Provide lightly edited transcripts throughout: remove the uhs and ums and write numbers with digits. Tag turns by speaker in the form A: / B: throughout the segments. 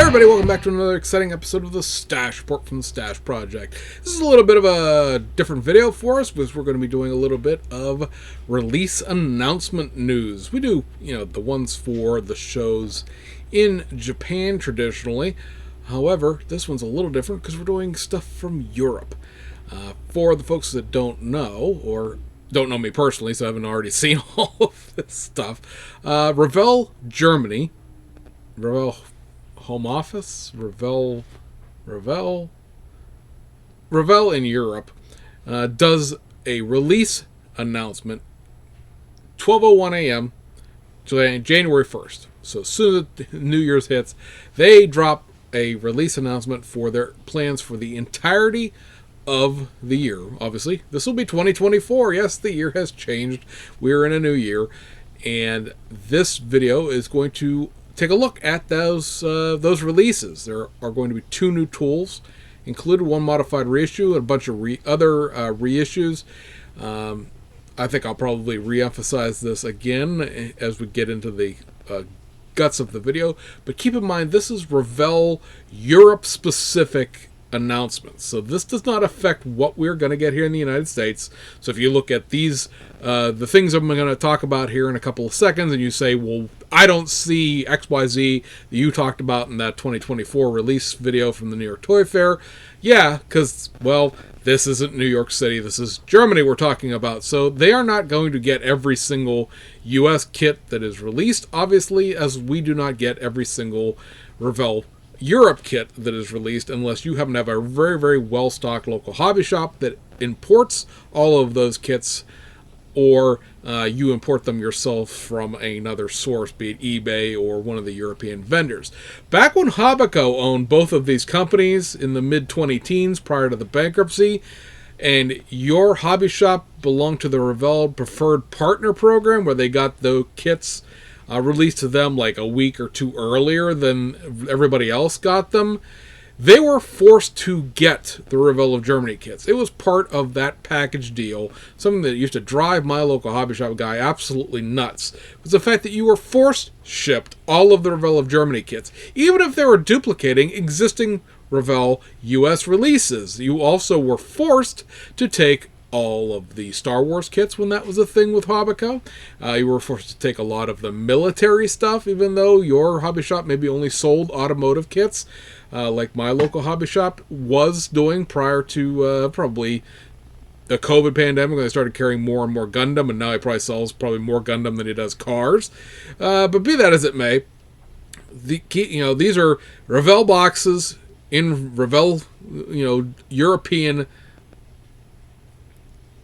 A: everybody, welcome back to another exciting episode of the Stash Report from the Stash Project. This is a little bit of a different video for us because we're going to be doing a little bit of release announcement news. We do, the ones for the shows in Japan traditionally. However, this one's a little different because we're doing stuff from Europe. For the folks that don't know, or don't know me personally, so I haven't already seen all of this stuff, Revell, Germany, Revell Home Office, Revell in Europe, does a release announcement 12:01 a.m. January 1st. So as soon as New Year's hits, they drop a release announcement for their plans for the entirety of the year. Obviously, this will be 2024. Yes, the year has changed. We're in a new year, and this video is going to take a look at those releases. There are going to be 2 new tools included, 1 modified reissue and a bunch of other reissues. I think I'll probably re-emphasize this again as we get into the guts of the video, but keep in mind this is Revell Europe specific announcements, so this does not affect what we're going to get here in the United States. So if you look at these the things I'm going to talk about here in a couple of seconds and you say, well, I don't see XYZ that you talked about in that 2024 release video from the New York Toy Fair, yeah, because, well, this isn't New York City, this is Germany we're talking about. So they are not going to get every single US kit that is released, obviously, as we do not get every single Revell Europe kit that is released unless you happen to have a very, very well-stocked local hobby shop that imports all of those kits, or you import them yourself from another source, be it eBay or one of the European vendors. Back when Hobbico owned both of these companies in the mid-2010s prior to the bankruptcy, and your hobby shop belonged to the Revell Preferred Partner Program, where they got the kits released to them like a week or 2 earlier than everybody else got them, they were forced to get the Revell of Germany kits. It was part of that package deal. Something that used to drive my local hobby shop guy absolutely nuts was the fact that you were forced shipped all of the Revell of Germany kits, even if they were duplicating existing Revell US releases. You also were forced to take all of the Star Wars kits when that was a thing with Hobbico. You were forced to take a lot of the military stuff, even though your hobby shop maybe only sold automotive kits, like my local hobby shop was doing prior to probably the COVID pandemic, when they started carrying more and more Gundam, and now he probably sells probably more Gundam than he does cars. But be that as it may, these are Revell boxes in Revell, European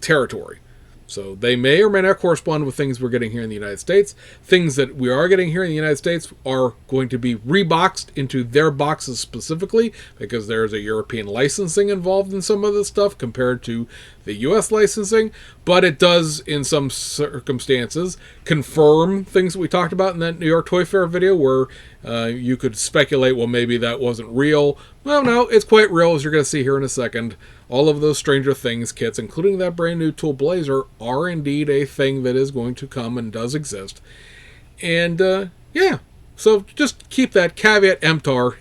A: territory. So they may or may not correspond with things we're getting here in the United States. Things that we are getting here in the United States are going to be reboxed into their boxes specifically, because there's a European licensing involved in some of this stuff compared to the US licensing. But it does, in some circumstances, confirm things that we talked about in that New York Toy Fair video, where you could speculate, well, maybe that wasn't real. Well, no, it's quite real, as you're going to see here in a second. All of those Stranger Things kits, including that brand new tool Blazer, are indeed a thing that is going to come and does exist. And, yeah, so just keep that caveat emptor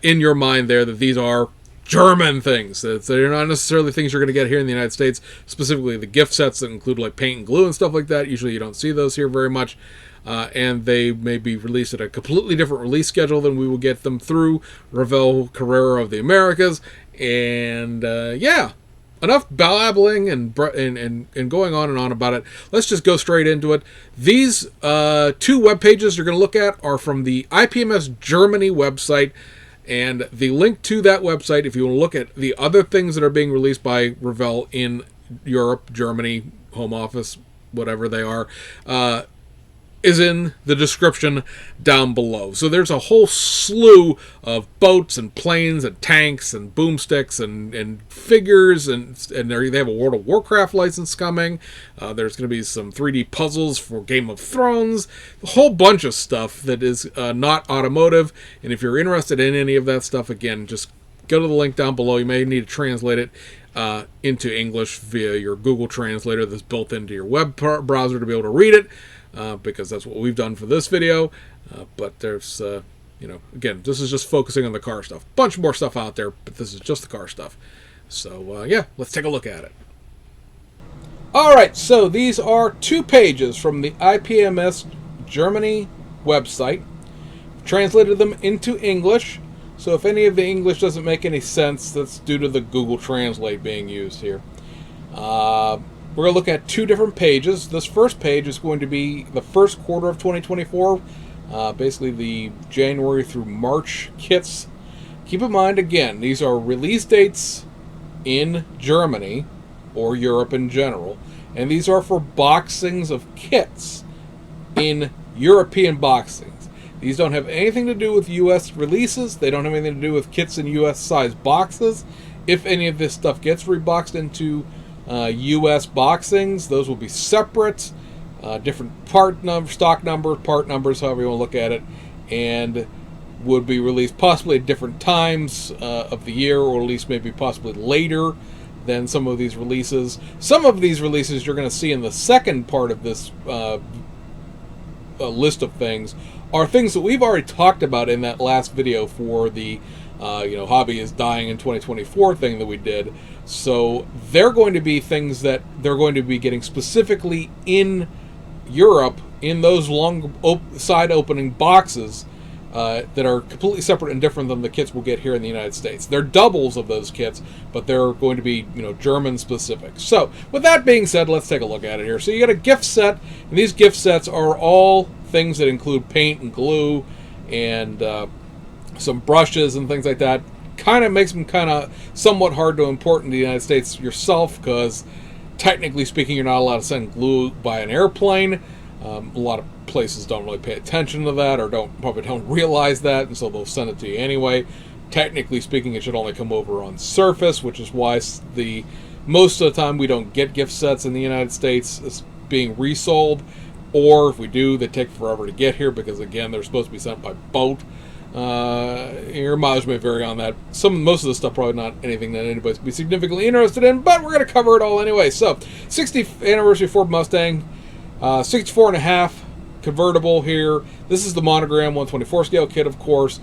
A: in your mind there, that these are German things. They're not necessarily things you're going to get here in the United States, specifically the gift sets that include like paint and glue and stuff like that. Usually you don't see those here very much. And they may be released at a completely different release schedule than we will get them through Revell Carrera of the Americas. And yeah, enough babbling and going on and on about it. Let's just go straight into it. These 2 web pages you're going to look at are from the IPMS Germany website. And the link to that website, if you want to look at the other things that are being released by Revell in Europe, Germany, Home Office, whatever they are, is in the description down below. So there's a whole slew of boats and planes and tanks and boomsticks and figures, and they have a World of Warcraft license coming. There's going to be some 3D puzzles for Game of Thrones, a whole bunch of stuff that is not automotive. And if you're interested in any of that stuff, again, just go to the link down below. You may need to translate it into English via your Google Translator that's built into your web browser to be able to read it. Because that's what we've done for this video. But there's Again, this is just focusing on the car stuff. Bunch more stuff out there, but this is just the car stuff. So, yeah, let's take a look at it. All right, so these are 2 pages from the IPMS Germany website. Translated them into English. So if any of the English doesn't make any sense, that's due to the Google Translate being used here. We're going to look at 2 different pages. This first page is going to be the first quarter of 2024. Basically the January through March kits. Keep in mind, again, these are release dates in Germany or Europe in general. And these are for boxings of kits in European boxings. These don't have anything to do with U.S. releases. They don't have anything to do with kits in U.S. size boxes. If any of this stuff gets reboxed into U.S. boxings, those will be separate. Different stock numbers, part numbers, however you want to look at it, and would be released possibly at different times of the year, or at least maybe possibly later than some of these releases. Some of these releases you're going to see in the second part of this list of things are things that we've already talked about in that last video for the hobby is dying in 2024 thing that we did. So they're going to be things that they're going to be getting specifically in Europe in those long side opening boxes that are completely separate and different than the kits we'll get here in the United States. They're doubles of those kits, but they're going to be German specific. So with that being said, let's take a look at it here. So you got a gift set, and these gift sets are all things that include paint and glue and some brushes and things like that. Kind of makes them kind of somewhat hard to import in the United States yourself, because technically speaking, you're not allowed to send glue by an airplane. A lot of places don't really pay attention to that, or probably don't realize that, and so they'll send it to you anyway. Technically speaking, it should only come over on surface, which is why most of the time we don't get gift sets in the United States as being resold, or if we do, they take forever to get here because, again, they're supposed to be sent by boat. Your mileage may vary on that. Most of the stuff probably not anything that anybody's be significantly interested in, but we're going to cover it all anyway. So, 60th anniversary Ford Mustang, 64.5 convertible here. This is the monogram 124 scale kit, of course.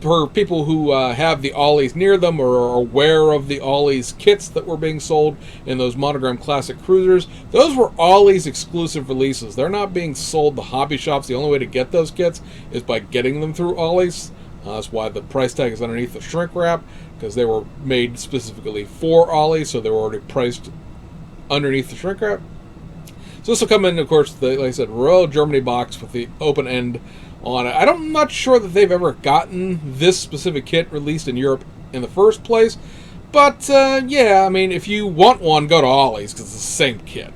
A: For people who have the ollies near them or are aware of the ollies kits that were being sold in those monogram classic cruisers, those were ollies exclusive releases. They're not being sold to hobby shops. The only way to get those kits is by getting them through ollies. That's why the price tag is underneath the shrink wrap, because they were made specifically for ollies, so they were already priced underneath the shrink wrap. So this will come in, of course, like I said, Royal Germany box with the open end on it. I'm not sure that they've ever gotten this specific kit released in Europe in the first place, but yeah, I mean, if you want one, go to Ollie's, because it's the same kit,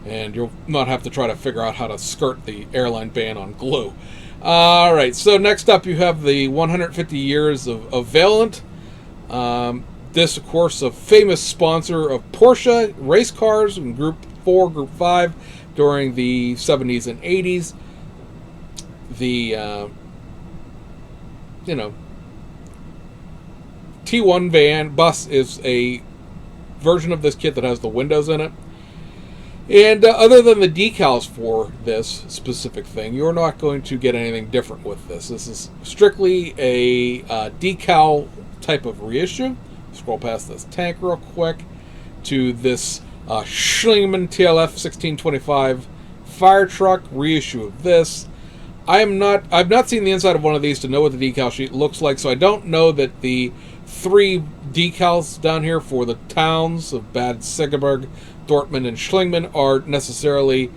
A: and you'll not have to try to figure out how to skirt the airline ban on glue. All right, so next up you have the 150 years of Valiant. This, of course, a famous sponsor of Porsche race cars in Group 4, Group 5 during the 70s and 80s. The T1 van bus is a version of this kit that has the windows in it. And other than the decals for this specific thing, you're not going to get anything different with this. This is strictly a decal type of reissue. Scroll past this tank real quick to this Schlingmann TLF 1625 fire truck reissue of this. I've not seen the inside of one of these to know what the decal sheet looks like, so I don't know that the 3 decals down here for the towns of Bad Segeberg, Dortmund, and Schlingmann are necessarily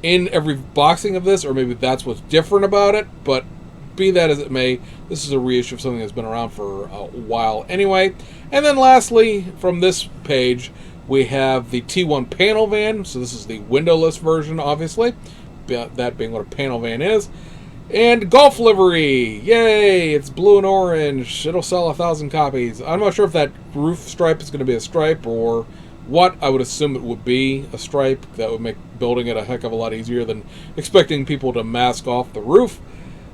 A: in every boxing of this, or maybe that's what's different about it, but be that as it may, this is a reissue of something that's been around for a while anyway. And then lastly, from this page, we have the T1 panel van, so this is the windowless version, obviously. That being what a panel van is. And Golf livery! Yay! It's blue and orange. It'll sell 1,000 copies. I'm not sure if that roof stripe is going to be a stripe or what. I would assume it would be a stripe. That would make building it a heck of a lot easier than expecting people to mask off the roof.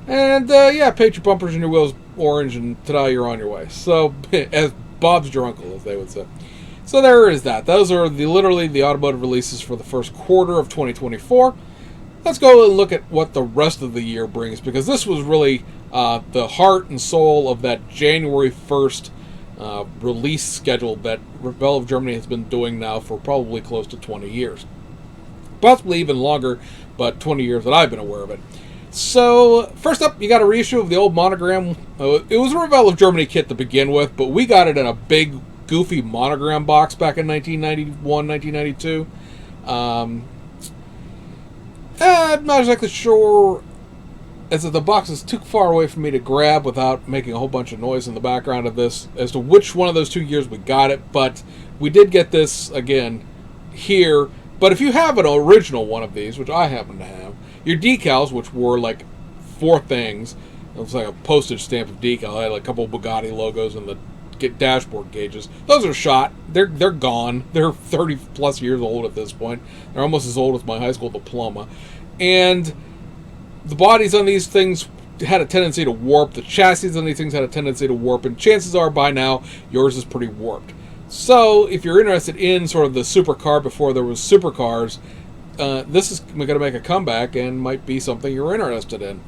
A: And yeah, paint your bumpers and your wheels orange, and ta-da, you're on your way. So, as Bob's your uncle, as they would say. So there is that. Those are literally the automotive releases for the first quarter of 2024. Let's go and look at what the rest of the year brings, because this was really the heart and soul of that January 1st release schedule that Revell of Germany has been doing now for probably close to 20 years. Possibly even longer, but 20 years that I've been aware of it. So, first up, you got a reissue of the old monogram. It was a Revell of Germany kit to begin with, but we got it in a big, goofy monogram box back in 1991, 1992. I'm not exactly sure, as the box is too far away for me to grab without making a whole bunch of noise in the background of this, as to which one of those 2 years we got it, but we did get this, again, here. But if you have an original one of these, which I happen to have, your decals, which were like 4 things, it was like a postage stamp of decal. I had like a couple of Bugatti logos and the dashboard gauges. Those are shot. They're gone. They're 30 plus years old at this point. They're almost as old as my high school diploma. And the bodies on these things had a tendency to warp. The chassis on these things had a tendency to warp. And chances are by now, yours is pretty warped. So if you're interested in sort of the supercar before there was supercars, this is going to make a comeback and might be something you're interested in.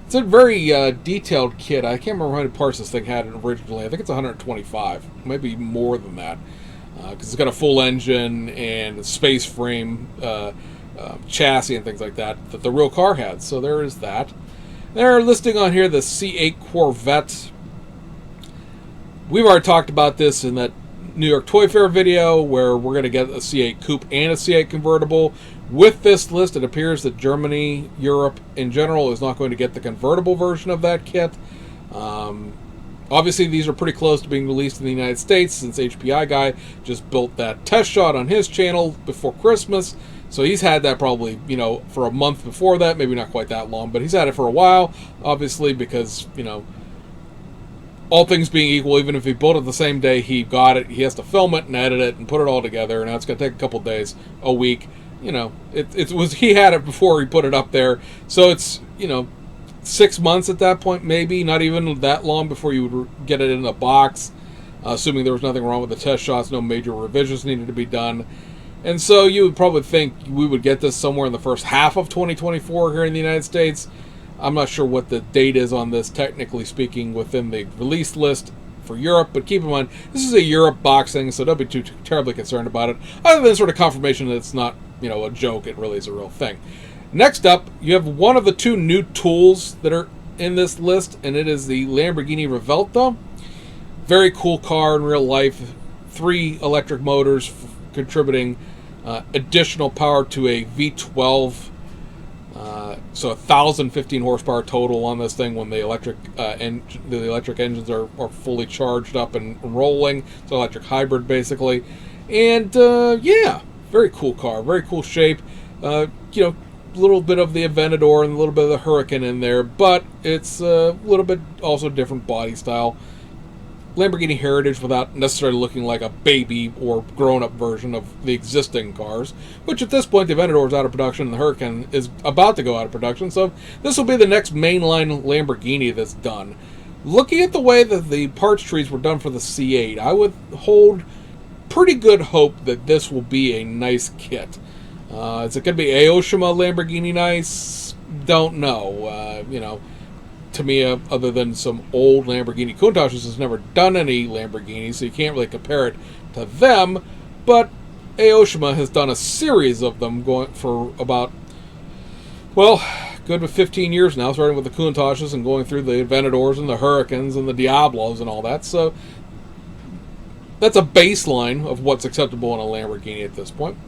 A: It's a very detailed kit. I can't remember how many parts this thing had originally. I think it's 125. Maybe more than that. Because it's got a full engine and a space frame chassis and things like that the real car had. So there is that. They're listing on here the C8 Corvette. We've already talked about this in that New York Toy Fair video where we're going to get a C8 Coupe and a C8 convertible. With this list, it appears that Germany, Europe in general, is not going to get the convertible version of that kit. Obviously, these are pretty close to being released in the United States, since HPI Guy just built that test shot on his channel before Christmas. So he's had that probably, for a month before that, maybe not quite that long, but he's had it for a while, obviously, because, all things being equal, even if he built it the same day he got it, he has to film it and edit it and put it all together, and that's going to take a couple days, a week. It was he had it before he put it up there, so it's 6 months at that point, maybe not even that long before you would get it in a box, assuming there was nothing wrong with the test shots, no major revisions needed to be done, and so you would probably think we would get this somewhere in the first half of 2024 here in the United States. I'm not sure what the date is on this, technically speaking, within the release list for Europe, but keep in mind, this is a Europe boxing, so don't be too terribly concerned about it, other than sort of confirmation that it's not, a joke, it really is a real thing. Next up, you have one of the 2 new tools that are in this list, and it is the Lamborghini Revuelto. Very cool car in real life, 3 electric motors contributing additional power to a V12, so 1,015 horsepower total on this thing when the electric engines are fully charged up and rolling. It's an electric hybrid basically, and yeah, very cool car, very cool shape. A little bit of the Aventador and a little bit of the Huracan in there, but it's a little bit also different body style. Lamborghini heritage without necessarily looking like a baby or grown-up version of the existing cars, which at this point the Aventador is out of production and the Huracan is about to go out of production, so this will be the next mainline Lamborghini that's done. Looking at the way that the parts trees were done for the C8, I would hold pretty good hope that this will be a nice kit. Is it going to be Aoshima Lamborghini nice? Don't know. To me, other than some old Lamborghini Countachs, has never done any Lamborghini, so you can't really compare it to them. But Aoshima has done a series of them going for about, good with 15 years now, starting with the Countachs and going through the Aventadors and the Huracans and the Diablos and all that. So that's a baseline of what's acceptable in a Lamborghini at this point.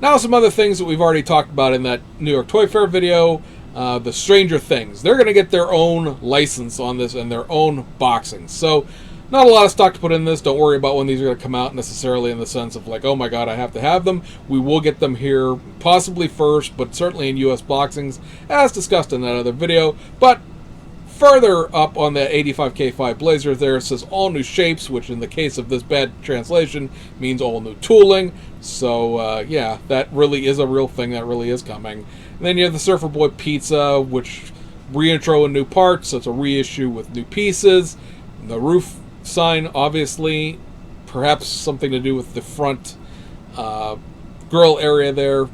A: Now some other things that we've already talked about in that New York Toy Fair video. The Stranger Things. They're going to get their own license on this and their own boxing. So, not a lot of stock to put in this. Don't worry about when these are going to come out necessarily in the sense of like, oh my god, I have to have them. We will get them here possibly first, but certainly in US boxings, as discussed in that other video. But further up on the 85K5 Blazer there, it says all new shapes, which in the case of this bad translation means all new tooling. So, yeah, that really is a real thing. That really is coming. And then you have the Surfer Boy Pizza, which reintro in new parts, so it's a reissue with new pieces. The roof sign, obviously, perhaps something to do with the front grill area there.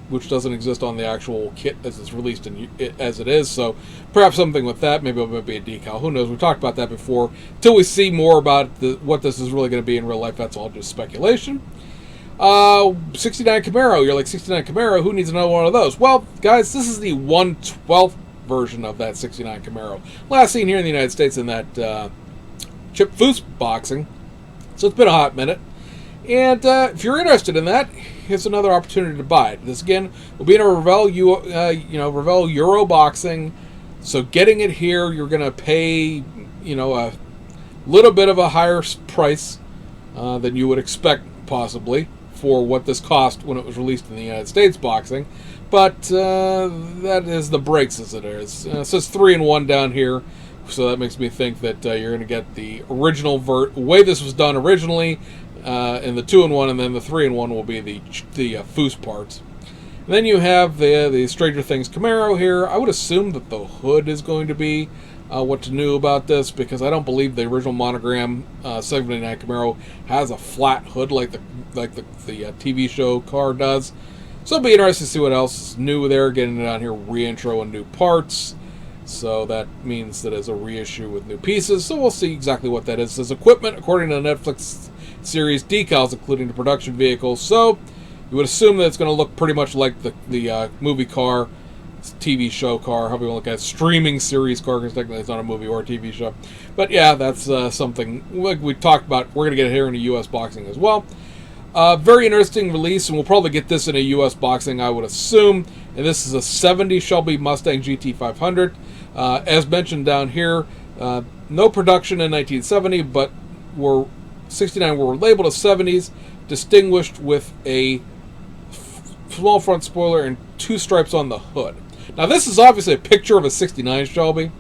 A: which doesn't exist on the actual kit as it's released as it is. So perhaps something with that. Maybe it might be a decal. Who knows? We talked about that before. Until we see more about what this is really going to be in real life, that's all just speculation. 69 Camaro. You're like, 69 Camaro? Who needs another one of those? Well, guys, this is the 1/12th version of that 69 Camaro. Last seen here in the United States in that Chip Foose boxing. So it's been a hot minute. And if you're interested in that, here's another opportunity to buy it. This, again, will be in a Revell, Revell Euro boxing. So getting it here, you're going to pay, a little bit of a higher price than you would expect, possibly, for what this cost when it was released in the United States boxing. But that is the breaks as it is. It says 3-in-1 down here. So that makes me think that you're going to get the original way this was done originally, and the 2-in-1, and then the 3-in-1 will be the Foose parts. And then you have the Stranger Things Camaro here. I would assume that the hood is going to be what's new about this, because I don't believe the original monogram 79 Camaro has a flat hood like the TV show car does. So it'll be interesting to see what else is new there. Getting it on here, reintro and new parts. So that means that it's a reissue with new pieces. So we'll see exactly what that is. It says equipment according to the Netflix series, decals including the production vehicle. So you would assume that it's going to look pretty much like the movie car, TV show car, however you want to look at it, streaming series car, because technically it's not a movie or a TV show. But yeah, that's something like we talked about. We're going to get it here in a U.S. boxing as well. Very interesting release, and we'll probably get this in a U.S. boxing, I would assume. And this is a 70 Shelby Mustang GT500. As mentioned down here, no production in 1970, but 69 were labeled as 70s, distinguished with a small front spoiler and 2 stripes on the hood. Now this is obviously a picture of a 69 Shelby,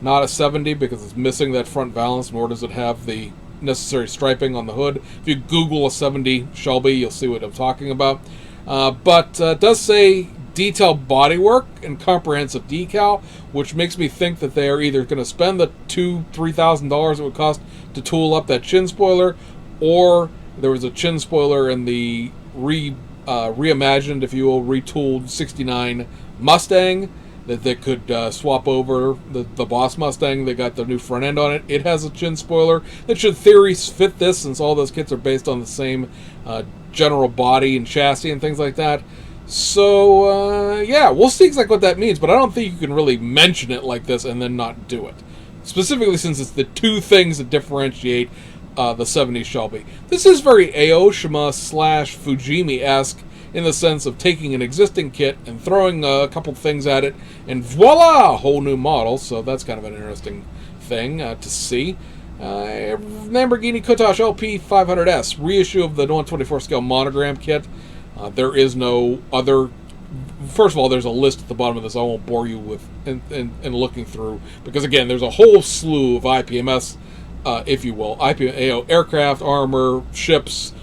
A: not a 70, because it's missing that front valance, nor does it have the necessary striping on the hood. If you Google a 70 Shelby, you'll see what I'm talking about. But it does say detailed bodywork and comprehensive decal, which makes me think that they are either going to spend the $2,000-$3,000 it would cost to tool up that chin spoiler, or there was a chin spoiler in the reimagined, if you will, retooled 69 Mustang that they could swap over. The Boss Mustang, they got the new front end on it. It has a chin spoiler that should theory fit this, since all those kits are based on the same general body and chassis and things like that. So, yeah, we'll see exactly what that means, but I don't think you can really mention it like this and then not do it. Specifically since it's the two things that differentiate the 70s Shelby. This is very Aoshima / Fujimi-esque in the sense of taking an existing kit and throwing a couple things at it, and voila, a whole new model. So that's kind of an interesting thing to see. Lamborghini Countach LP 500S, reissue of the 124 scale monogram kit. There is no other. First of all, there's a list at the bottom of this I won't bore you with in looking through, because again, there's a whole slew of IPMS, if you will, aircraft, armor, ships,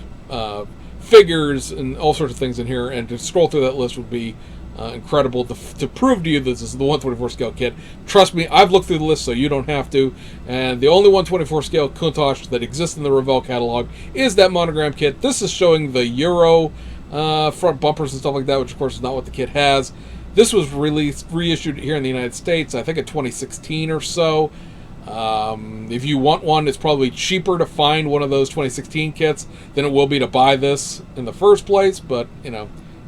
A: figures, and all sorts of things in here. And to scroll through that list would be incredible to prove to you this is the 124 scale kit. Trust me, I've looked through the list, so you don't have to. And the only 124 scale Countach that exists in the Revell catalog is that monogram kit. This is showing the Euro front bumpers and stuff like that, which of course is not what the kit has. This was reissued here in the United States, I think in 2016 or so. If you want one, it's probably cheaper to find one of those 2016 kits than it will be to buy this in the first place, but it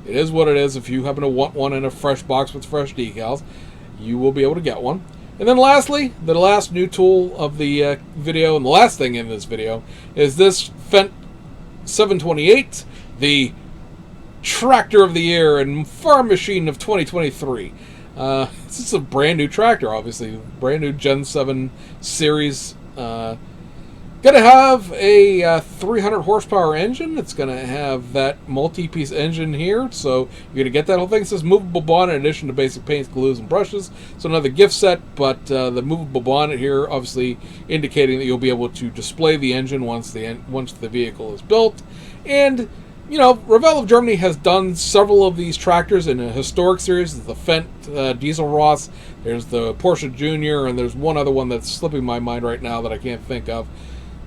A: is what it is. If you happen to want one in a fresh box with fresh decals, you will be able to get one. And then lastly, the last new tool of the video, and the last thing in this video, is this Fendt 728, the tractor of the year and farm machine of 2023. This is a brand new tractor, obviously, brand new Gen 7 series. Gonna have a 300 horsepower engine. It's gonna have that multi-piece engine here, so you're gonna get that whole thing. It says movable bonnet in addition to basic paints, glues, and brushes. So another gift set, but the movable bonnet here, obviously indicating that you'll be able to display the engine once the vehicle is built. And Revell of Germany has done several of these tractors in a historic series. There's the Fendt Diesel Ross, there's the Porsche Junior, and there's one other one that's slipping my mind right now that I can't think of.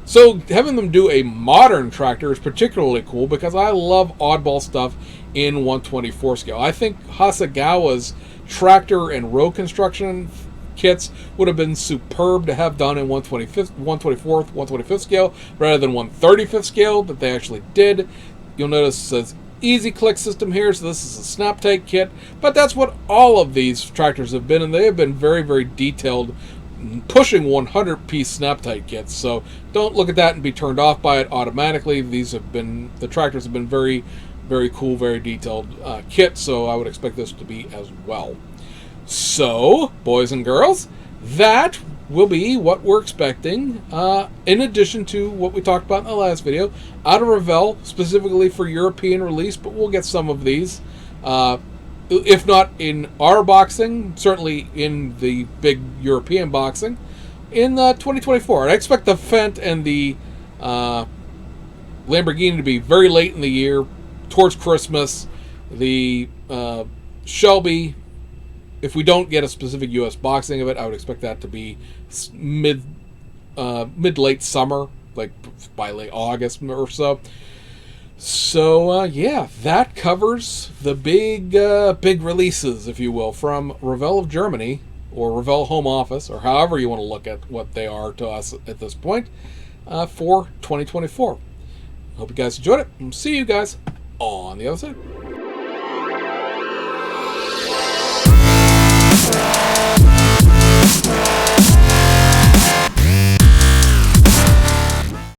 A: So having them do a modern tractor is particularly cool because I love oddball stuff in 124 scale. I think Hasegawa's tractor and road construction kits would have been superb to have done in 125th, 124th, 125th scale rather than 135th scale that they actually did. You'll notice it says easy click system here, so this is a snap take kit, but that's what all of these tractors have been, and they have been very, very detailed, pushing 100-piece snap tight kits. So don't look at that and be turned off by it automatically. The tractors have been very, very cool, very detailed kits, so I would expect this to be as well. So, boys and girls, that will be what we're expecting, in addition to what we talked about in the last video, out of Revell, specifically for European release, but we'll get some of these. If not in our boxing, certainly in the big European boxing, in 2024. And I expect the Fendt and the Lamborghini to be very late in the year, towards Christmas. The Shelby, if we don't get a specific U.S. boxing of it, I would expect that to be mid-late summer, like by late August or so. So, yeah, that covers the big releases, if you will, from Revell of Germany, or Revell Home Office, or however you want to look at what they are to us at this point, for 2024. Hope you guys enjoyed it, and see you guys on the other side.